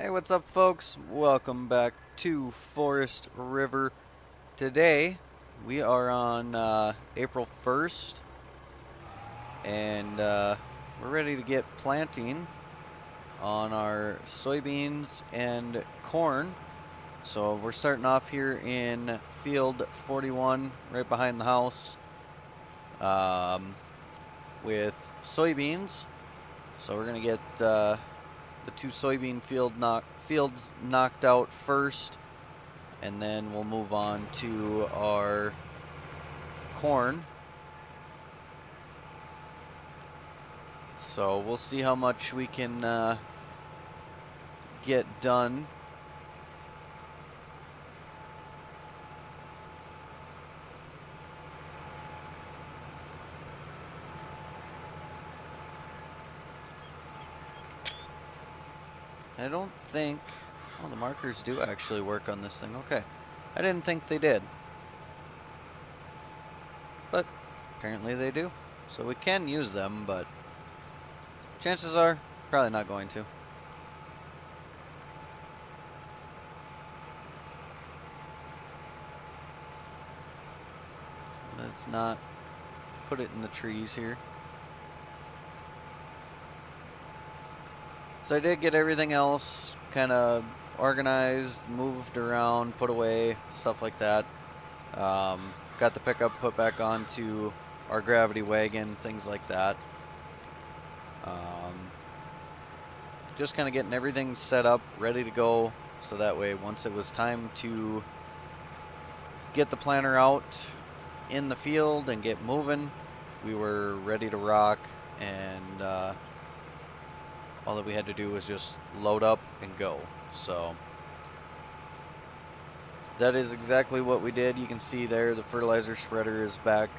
Hey, what's up, folks? Welcome back to Forest River. Today, we are on April 1st, and we're ready to get planting on our soybeans and corn. So we're starting off here in field 41, right behind the house, um, with soybeans. So we're going to get the two soybean fields knocked out first, and then we'll move on to our corn. So we'll see how much we can get done. I don't think, oh, the markers do actually work on this thing. Okay, I didn't think they did, but apparently they do. So we can use them, but chances are probably not going to. Let's not put it in the trees here. So I did get everything else kind of organized, moved around, put away, stuff like that. Got the pickup put back onto our gravity wagon, things like that. Just kind of getting everything set up, ready to go, so that way once it was time to get the planter out in the field and get moving, we were ready to rock, and all that we had to do was just load up and go. So that is exactly what we did. You can see there the fertilizer spreader is back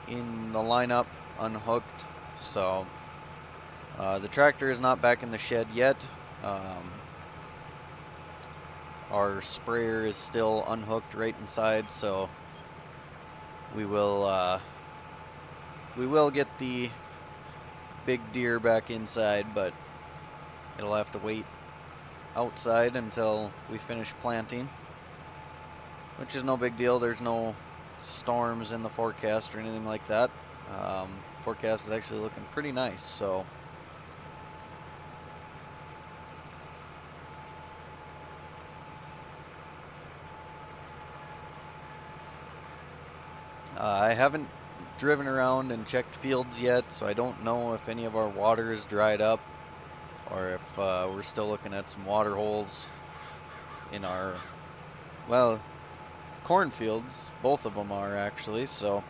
in the lineup, unhooked. So the tractor is not back in the shed yet. Our sprayer is still unhooked right inside, so we will get the big deer back inside, but it'll have to wait outside until we finish planting, which is no big deal. There's no storms in the forecast or anything like that. Forecast is actually looking pretty nice, so I haven't driven around and checked fields yet, so I don't know if any of our water is dried up or if we're still looking at some water holes in our, well, cornfields. Both of them are actually, so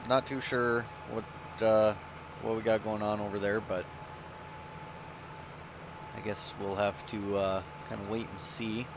not too sure what we got going on over there, but I guess we'll have to kind of wait and see.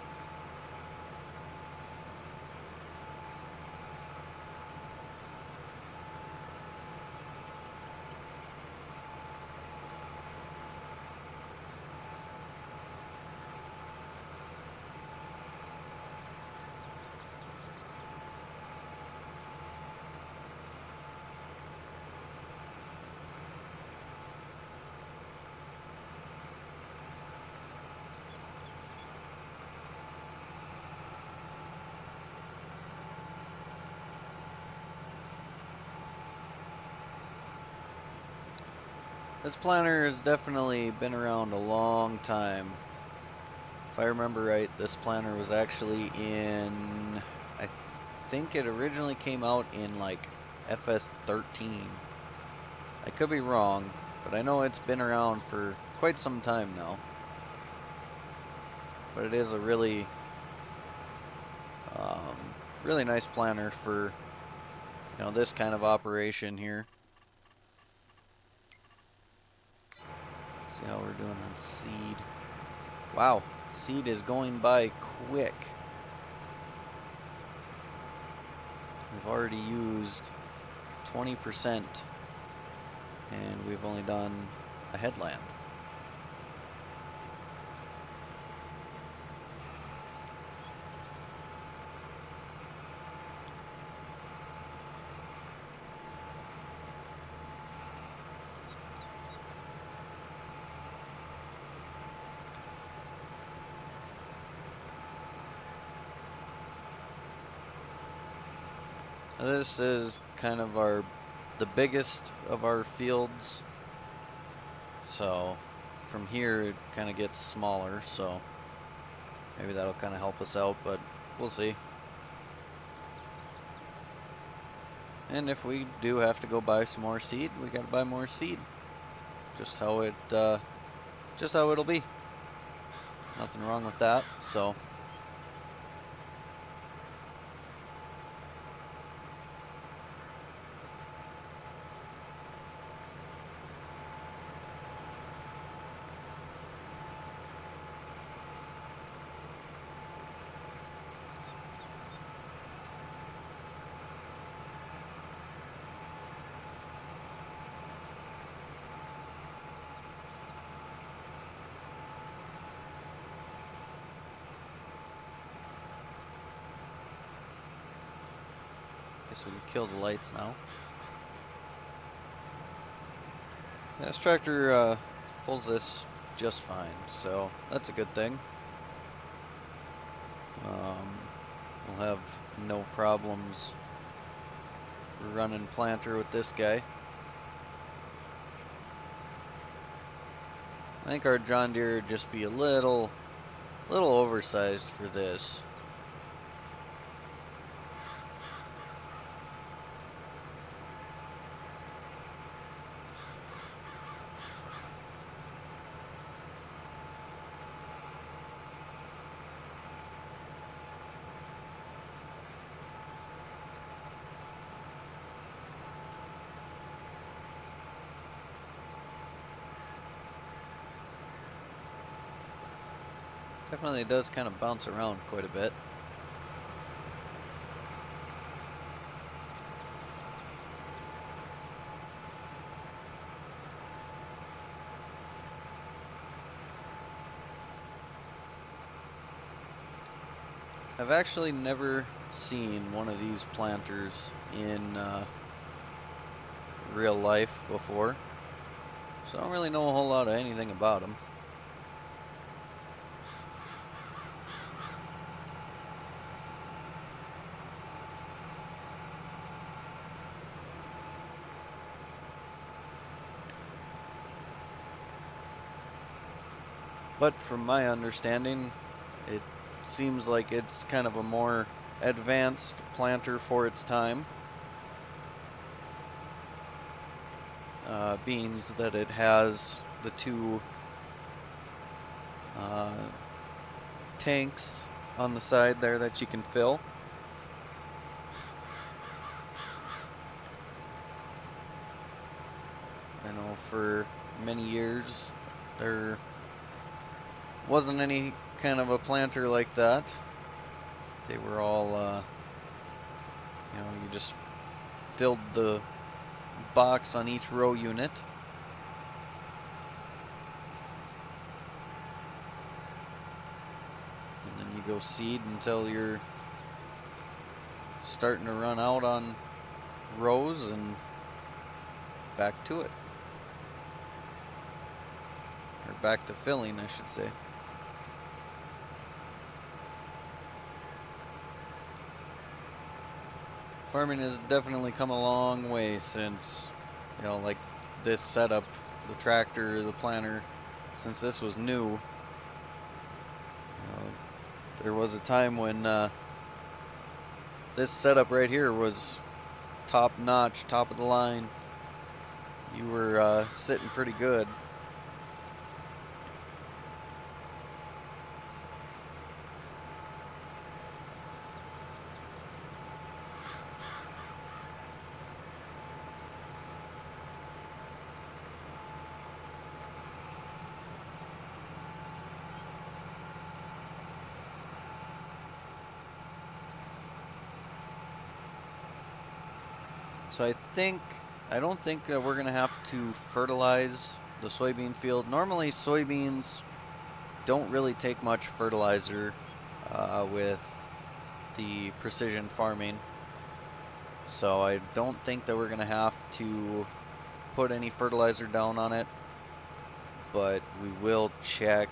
This planter has definitely been around a long time. If I remember right, this planter was actually in, I think it originally came out in like FS13. I could be wrong, but I know it's been around for quite some time now. But it is a really, really nice planter for, this kind of operation here. See how we're doing on seed. Wow, seed is going by quick. We've already used 20%, and we've only done a headland. This is kind of the biggest of our fields. So from here it kind of gets smaller, so maybe that'll kind of help us out, but we'll see. And if we do have to go buy some more seed, we gotta buy more seed. Just how it'll be. Nothing wrong with that, so. Guess we can kill the lights now. This tractor pulls this just fine, so that's a good thing. We'll have no problems running planter with this guy. I think our John Deere would just be a little oversized for this. Definitely does kind of bounce around quite a bit. I've actually never seen one of these planters in real life before, so I don't really know a whole lot of anything about them. But from my understanding, it seems like it's kind of a more advanced planter for its time. Being that it has the two tanks on the side there that you can fill. I know for many years there wasn't any kind of a planter like that. They were all, you just filled the box on each row unit. And then you go seed until you're starting to run out on rows and back to it. Or back to filling, I should say. Farming has definitely come a long way since, like this setup, the tractor, the planter, since this was new. There was a time when this setup right here was top notch, top of the line. You were sitting pretty good. So I don't think we're gonna have to fertilize the soybean field. Normally soybeans don't really take much fertilizer with the precision farming. So I don't think that we're gonna have to put any fertilizer down on it, but we will check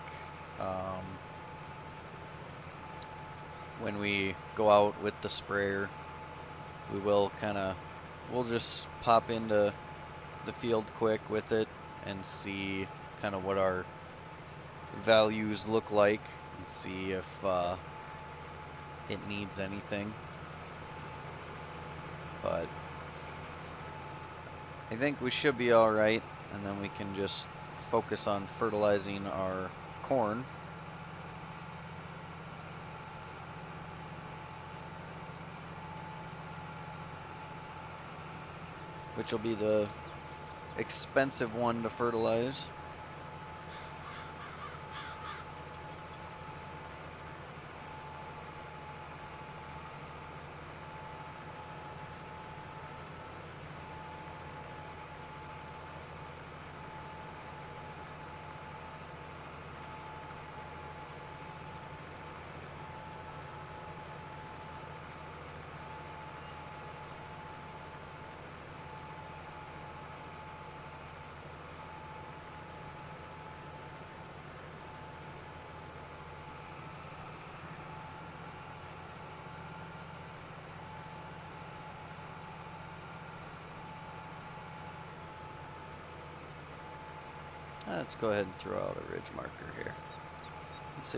when we go out with the sprayer we'll just pop into the field quick with it and see kind of what our values look like and see if it needs anything. But I think we should be alright, and then we can just focus on fertilizing our corn. Which will be the expensive one to fertilize. Let's go ahead and throw out a ridge marker here. Let's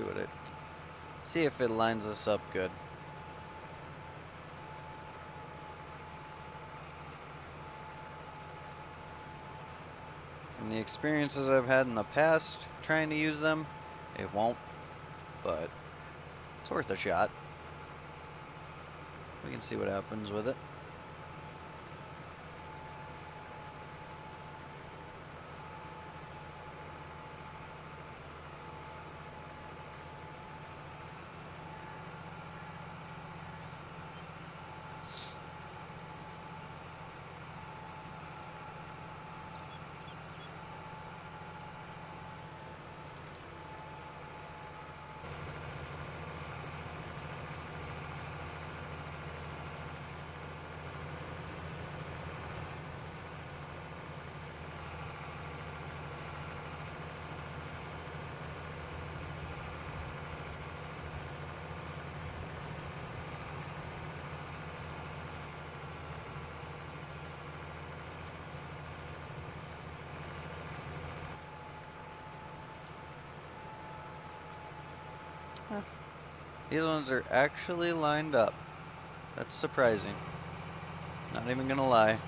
see if it lines us up good. From the experiences I've had in the past trying to use them, it won't, but it's worth a shot. We can see what happens with it. Huh. These ones are actually lined up. That's surprising. Not even gonna lie.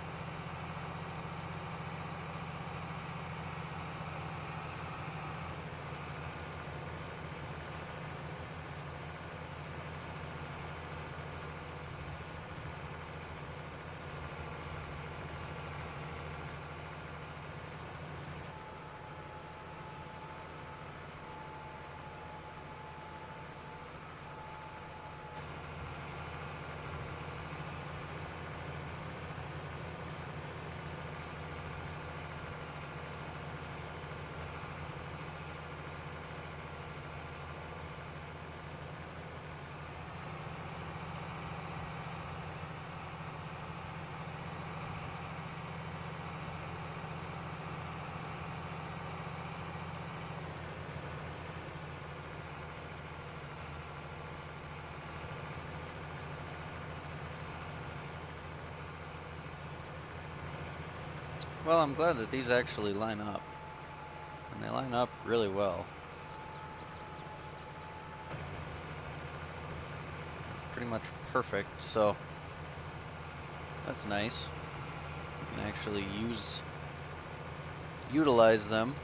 Well, I'm glad that these actually line up. And they line up really well. Pretty much perfect, so that's nice. You can actually utilize them.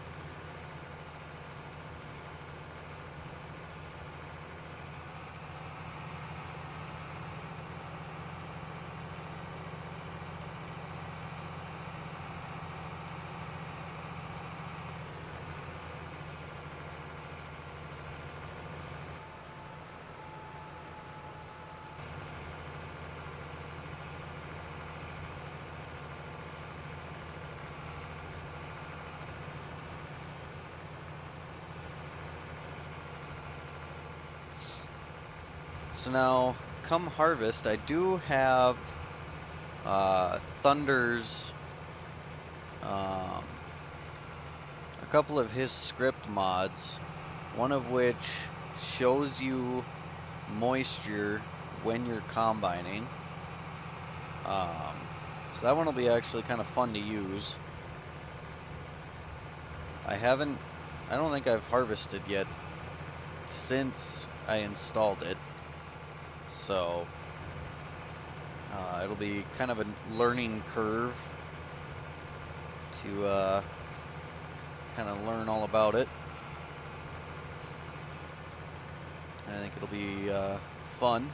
So now, come harvest, I do have Thunder's, a couple of his script mods, one of which shows you moisture when you're combining. So that one will be actually kind of fun to use. I don't think I've harvested yet since I installed it. So it'll be kind of a learning curve to kind of learn all about it. I think it'll be fun.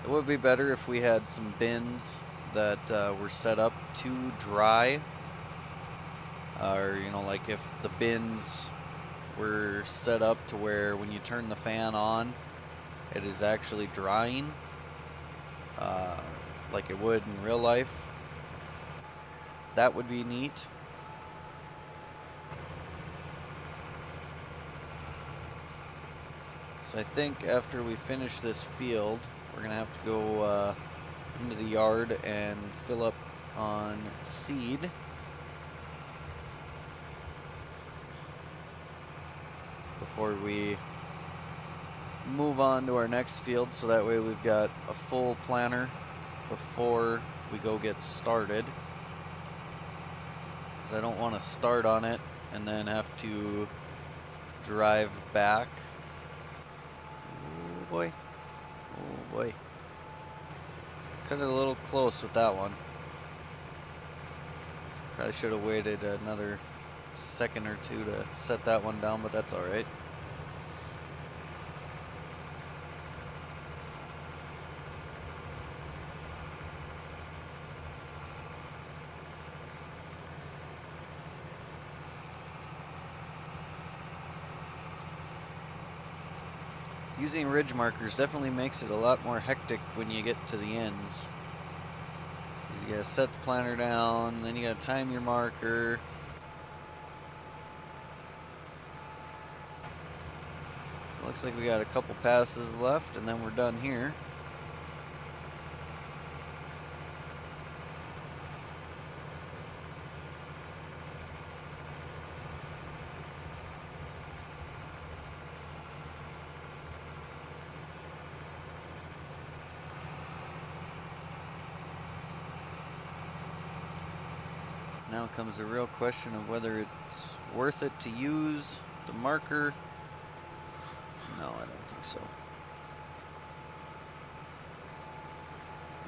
It would be better if we had some bins that were set up to dry, or you know, like if the bins were set up to where when you turn the fan on, it is actually drying, like it would in real life. That would be neat. So I think after we finish this field, we're gonna have to go into the yard and fill up on seed. Before we move on to our next field, so that way we've got a full planter before we go get started. Because I don't want to start on it and then have to drive back. Oh boy. Oh boy. Cut it a little close with that one. Probably should have waited another second or two to set that one down, but that's alright. Using ridge markers definitely makes it a lot more hectic when you get to the ends. You gotta set the planter down, then you gotta time your marker. So looks like we got a couple passes left and then we're done here. Now comes the real question of whether it's worth it to use the marker. No, I don't think so.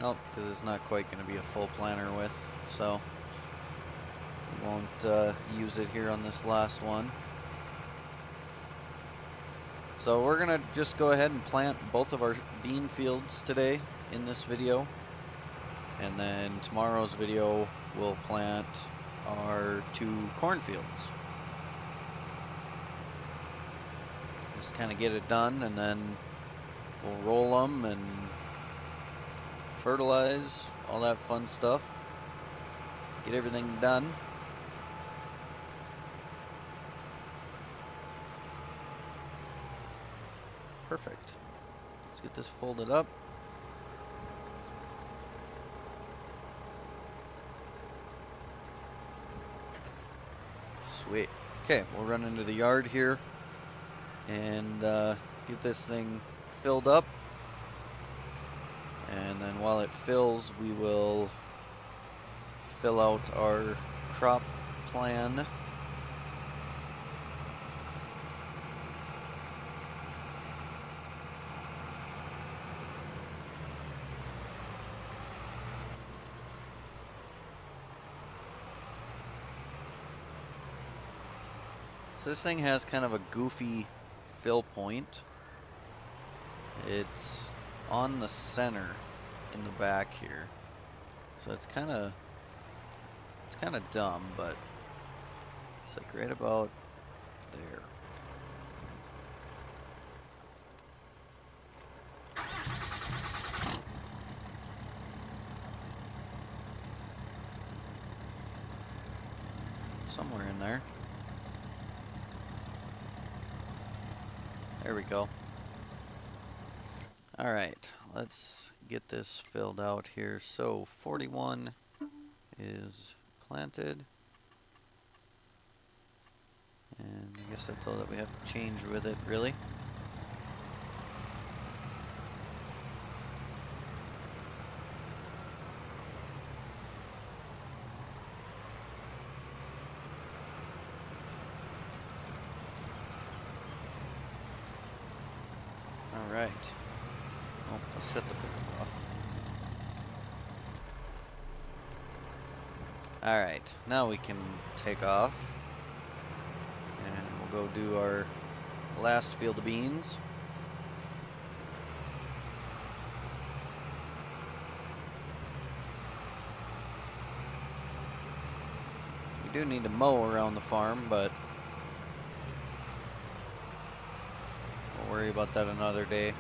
Nope, because it's not quite going to be a full planter width, so we won't use it here on this last one. So we're going to just go ahead and plant both of our bean fields today in this video. And then tomorrow's video we'll plant our 2 cornfields. Just kind of get it done, and then we'll roll them and fertilize, all that fun stuff. Get everything done. Perfect. Let's get this folded up. Sweet. Okay, we'll run into the yard here and get this thing filled up. And then while it fills, we will fill out our crop plan. So this thing has kind of a goofy fill point. It's on the center in the back here. So it's kind of dumb, but it's like right about there. Somewhere in there. There we go. Alright, let's get this filled out here. So 41 is planted. And I guess that's all that we have to change with it, really. Alright. Oh, let's shut the pickup off. Alright, now we can take off. And we'll go do our last field of beans. We do need to mow around the farm, but we'll worry about that another day.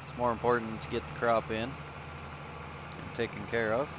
It's more important to get the crop in and taken care of.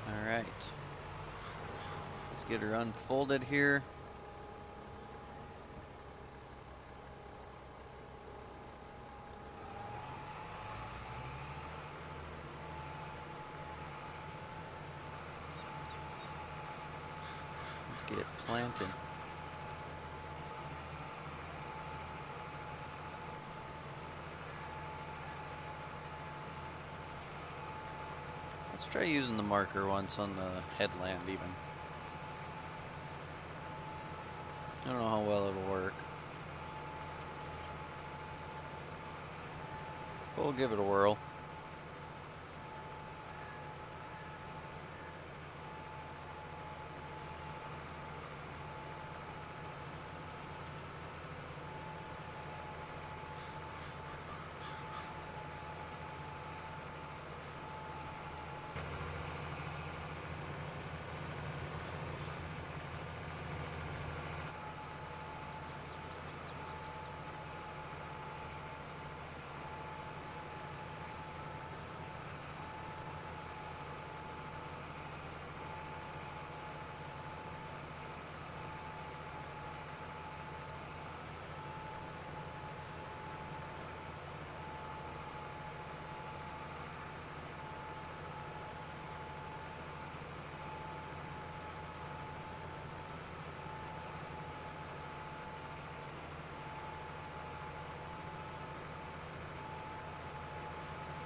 Alright. Let's get her unfolded here. Let's get planted. Let's try using the marker once on the headland even. I don't know how well it'll work. But we'll give it a whirl.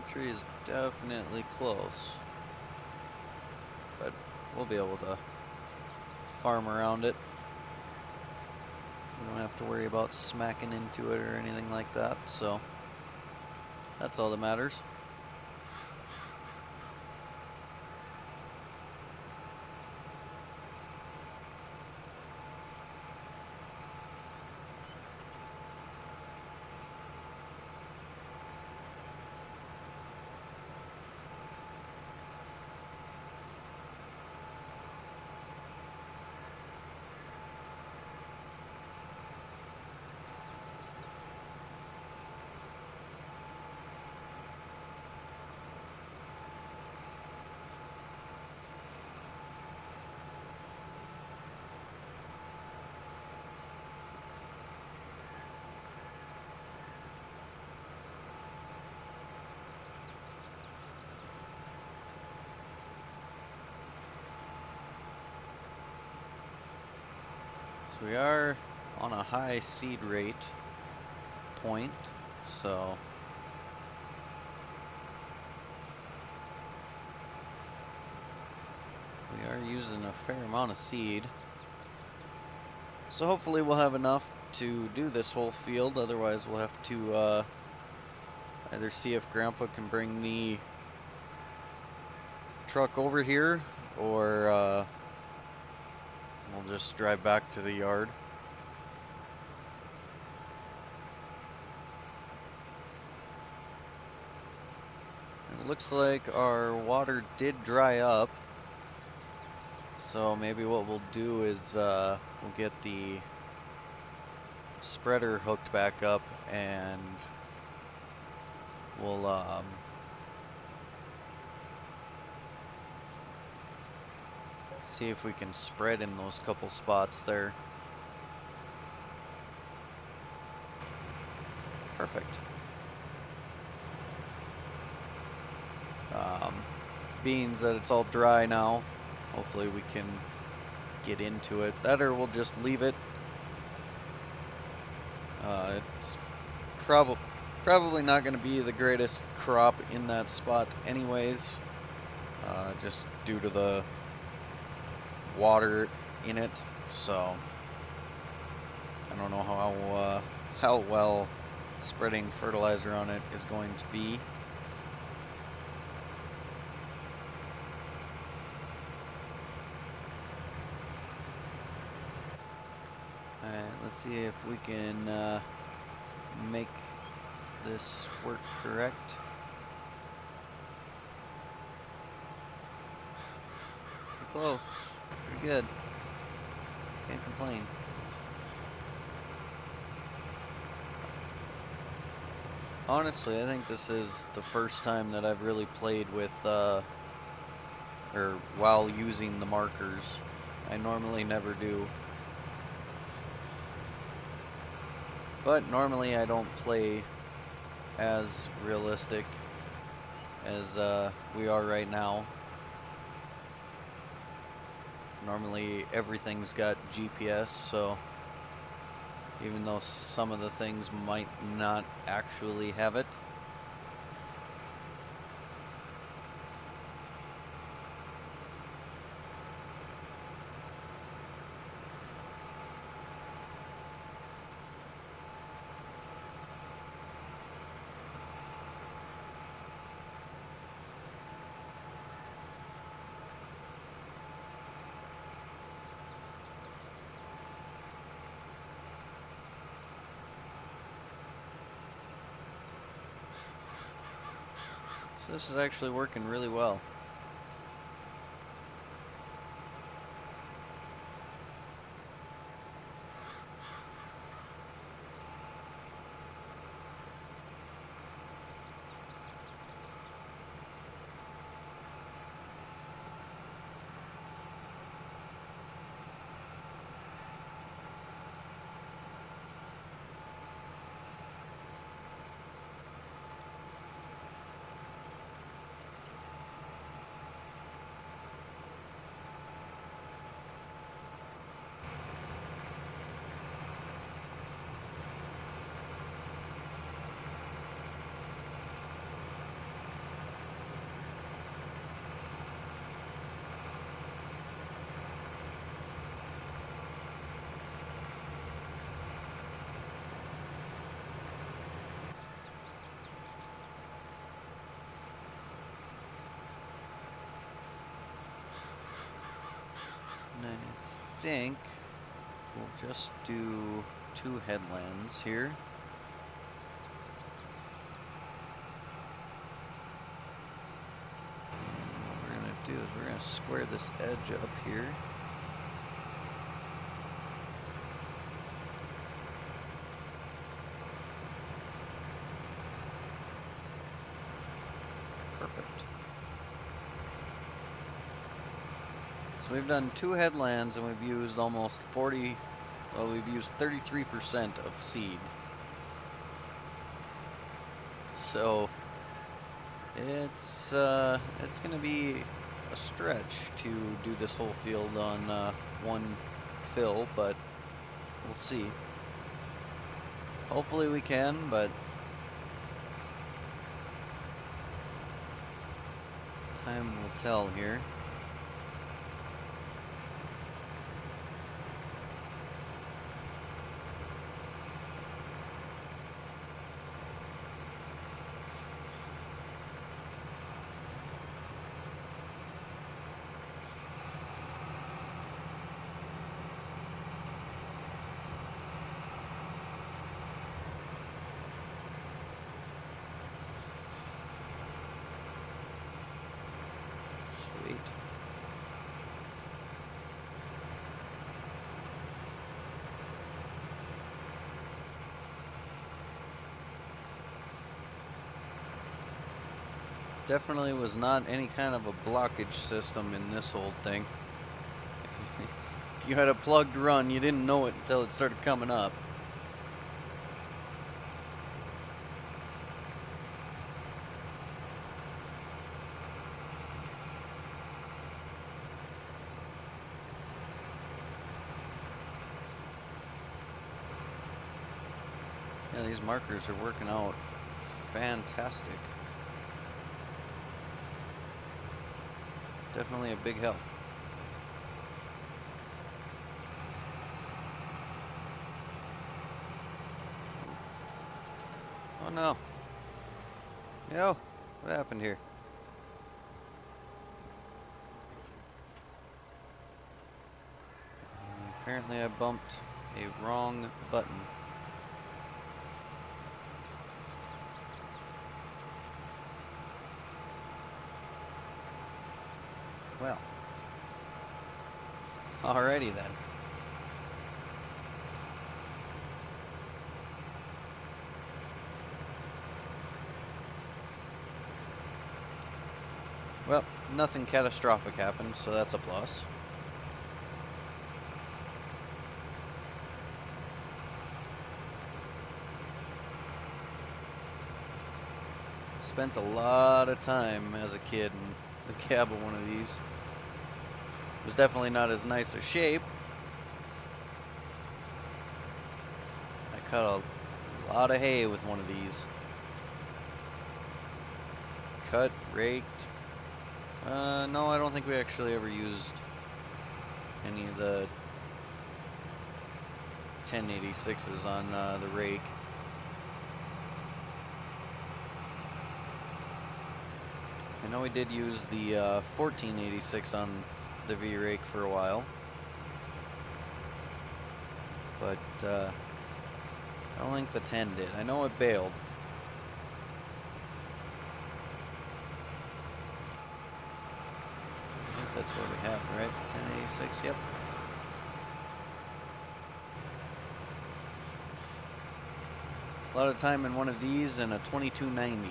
Tree is definitely close, but we'll be able to farm around it. We don't have to worry about smacking into it or anything like that, so that's all that matters. So we are on a high seed rate point, so we are using a fair amount of seed. So hopefully we'll have enough to do this whole field, otherwise we'll have to either see if Grandpa can bring the truck over here, or we'll just drive back to the yard. It looks like our water did dry up. So maybe what we'll do is we'll get the spreader hooked back up and we'll see if we can spread in those couple spots there. Perfect. Beans that it's all dry now. Hopefully we can get into it. That or we'll just leave it. It's probably not going to be the greatest crop in that spot anyways. Just due to the water in it. So I don't know how well spreading fertilizer on it is going to be. Alright, let's see if we can make this work correct. Pretty close. Pretty good. Can't complain. Honestly, I think this is the first time that I've really played with, or while using the markers. I normally never do. But normally I don't play as realistic as we are right now. Normally everything's got GPS, so even though some of the things might not actually have it. So this is actually working really well. And I think we'll just do 2 headlands here. And what we're going to do is we're going to square this edge up here. Perfect. So we've done 2 headlands and we've used almost 40, well, we've used 33% of seed. So it's going to be a stretch to do this whole field on one fill, but we'll see. Hopefully we can, but time will tell here. Sweet. Definitely was not any kind of a blockage system in this old thing. If you had a plugged run, you didn't know it until it started coming up. Yeah, these markers are working out fantastic. Definitely a big help. Oh no. Yo, what happened here? Apparently I bumped a wrong button. Well. Alrighty then. Well, nothing catastrophic happened, so that's a plus. Spent a lot of time as a kid in the cab of one of these. It was definitely not as nice a shape. I cut a lot of hay with one of these. Cut, raked. No, I don't think we actually ever used any of the 1086s on the rake. I know we did use the 1486 on the V-rake for a while, but I don't think the 10 did. I know it bailed. I think that's what we have, right? 1086, yep. A lot of time in one of these and a 2290.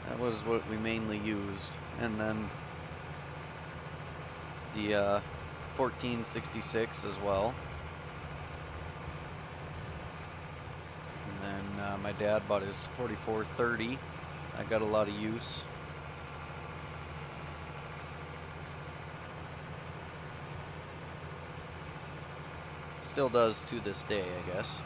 That was what we mainly used. And then the 1466 as well. And then my dad bought his 4430. I got a lot of use. Still does to this day, I guess.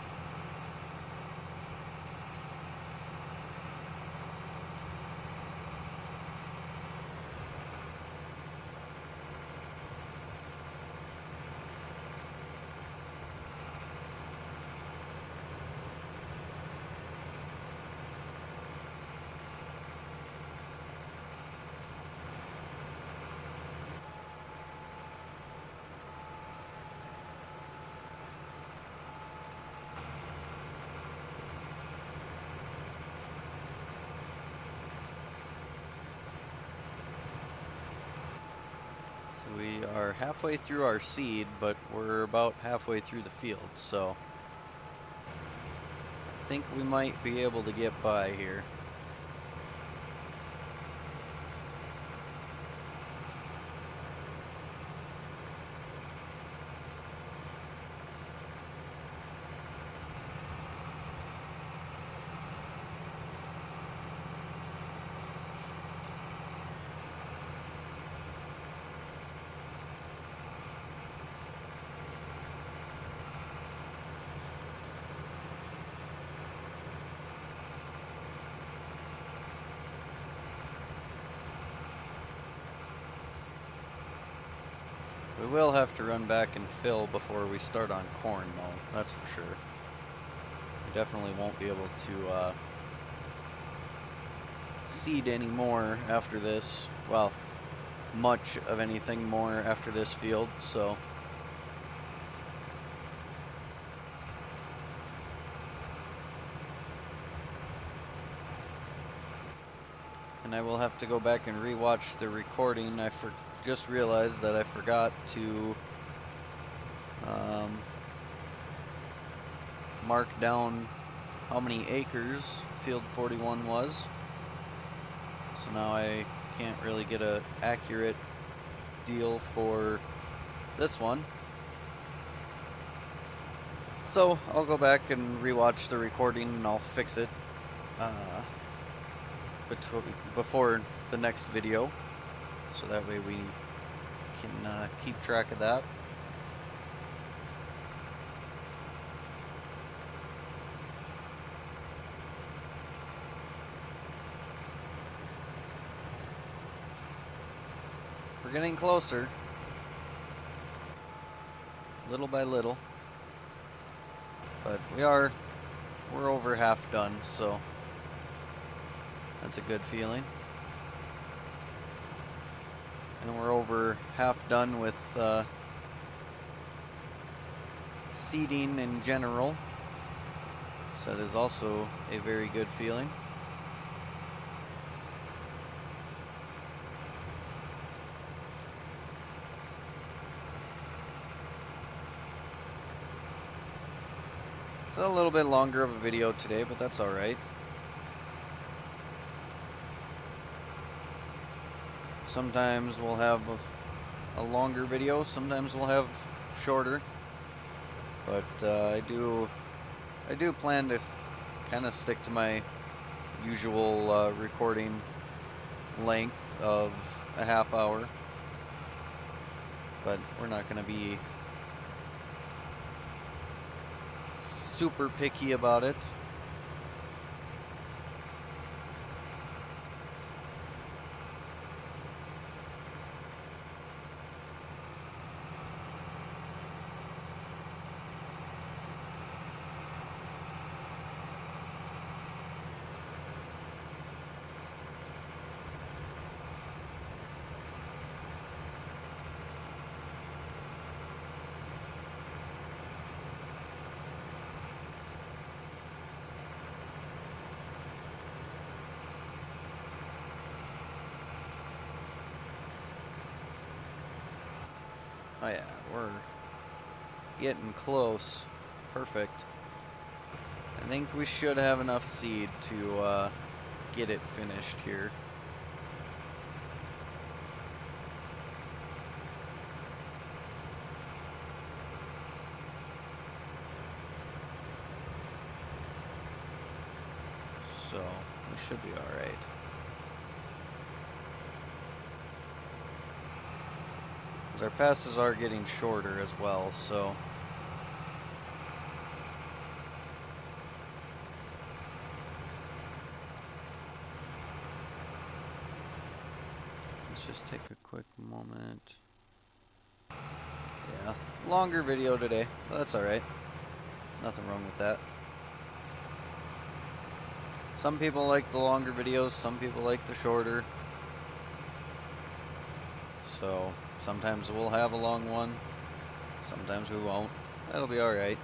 We are halfway through our seed, but we're about halfway through the field, so I think we might be able to get by here. We will have to run back and fill before we start on corn, though, that's for sure. We definitely won't be able to seed anymore after this. Well, much of anything more after this field, so. And I will have to go back and rewatch the recording. I just realized that I forgot to mark down how many acres field 41 was. So now I can't really get a accurate deal for this one. So I'll go back and rewatch the recording and I'll fix it before the next video, so that way we can keep track of that. We're getting closer, little by little, but we're over half done, so that's a good feeling. And we're over half done with seeding in general, so that is also a very good feeling. It's a little bit longer of a video today, but that's alright. Sometimes we'll have a longer video, sometimes we'll have shorter, but I do plan to kind of stick to my usual recording length of a half hour, but we're not going to be super picky about it. Oh yeah, we're getting close. Perfect. I think we should have enough seed to get it finished here. So, we should be alright. Our passes are getting shorter as well, so let's just take a quick moment. Yeah, longer video today, but that's alright. Nothing wrong with that. Some people like the longer videos, some people like the shorter. So sometimes we'll have a long one, sometimes we won't. That'll be alright.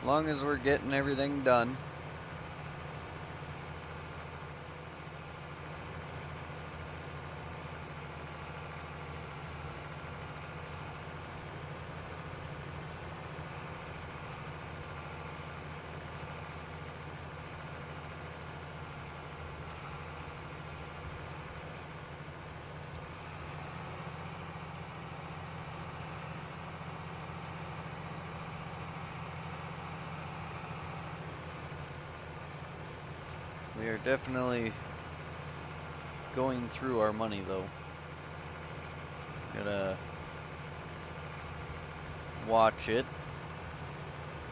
As long as we're getting everything done. We are definitely going through our money though. Gotta watch it.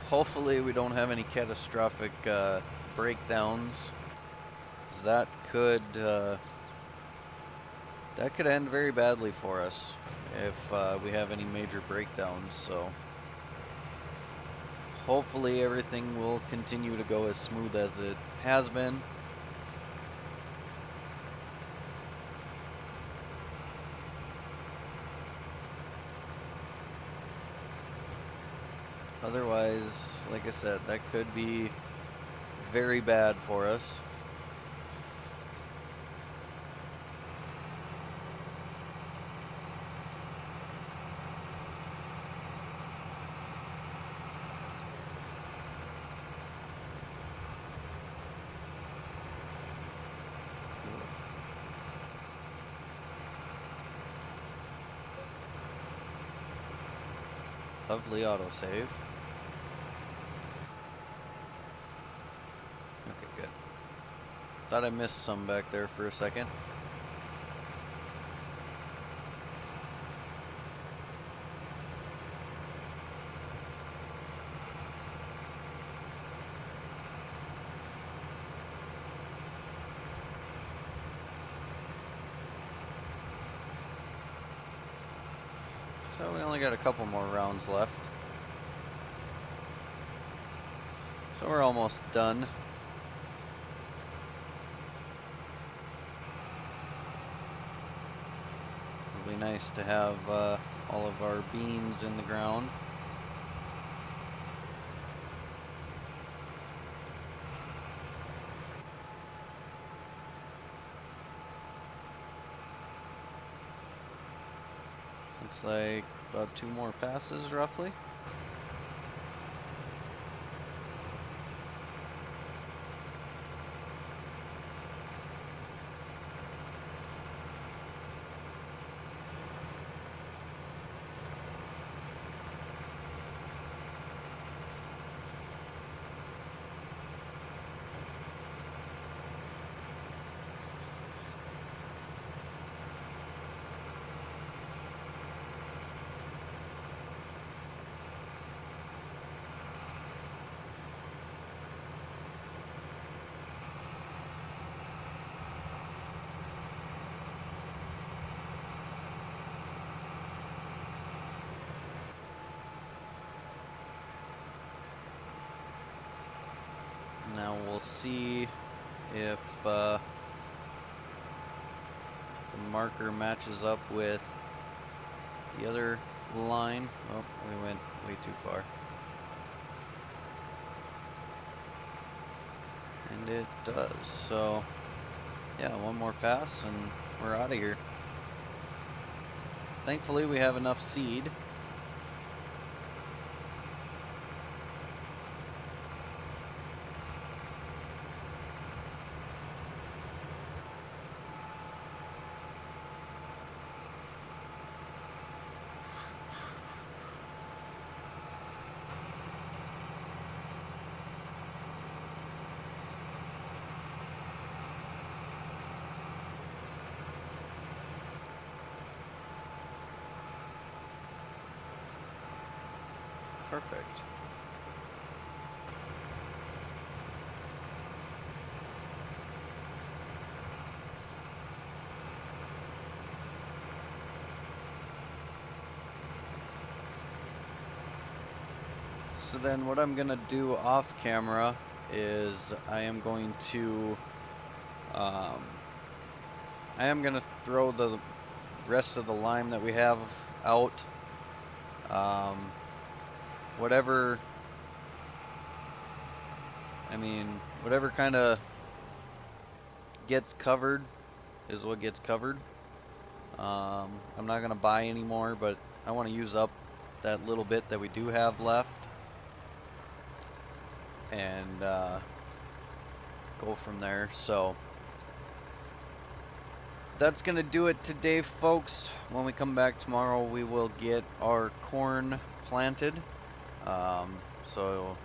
Hopefully we don't have any catastrophic breakdowns, because that could end very badly for us if we have any major breakdowns. So hopefully everything will continue to go as smooth as it has been. Otherwise, like I said, that could be very bad for us. Lovely autosave. Okay, good. Thought I missed some back there for a second. So we only got a couple more rounds left. So we're almost done. It'll be nice to have all of our beans in the ground. Looks like about 2 more passes roughly. Now we'll see if the marker matches up with the other line. Oh, we went way too far. And it does. So, yeah, 1 more pass and we're out of here. Thankfully, we have enough seed. Perfect. So then what I'm gonna do off camera is I am going to throw the rest of the lime that we have out. Whatever kind of gets covered is what gets covered. I'm not gonna buy any more, but I want to use up that little bit that we do have left and go from there. So that's gonna do it today, folks. When we come back tomorrow, we will get our corn planted. So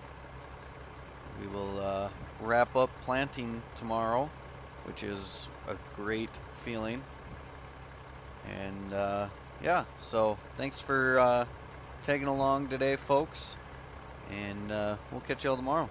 we will wrap up planting tomorrow, which is a great feeling. And yeah, so thanks for tagging along today, folks, and we'll catch y'all tomorrow.